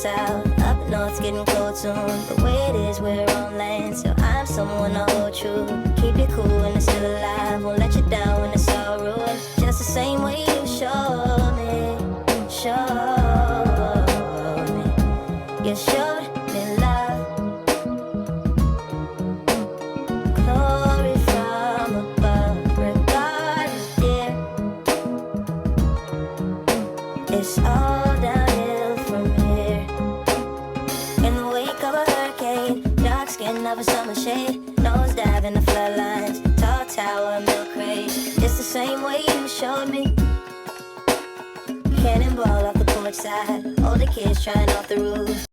south. Up north's getting cold soon. The way it is, we're on land, so I'm someone to hold true. Keep you cool when it's still alive. Won't let you down when it's all ruined. Just the same way you showed me. You showed me love. Glory from above. Regardless, dear, it's all downhill from here. In the wake of a hurricane, dark skin of a summer shade, nose dive in the floodlines, tall tower, milk crate. It's the same way you showed me. Cannonball off the porch side, older kids trying off the roof.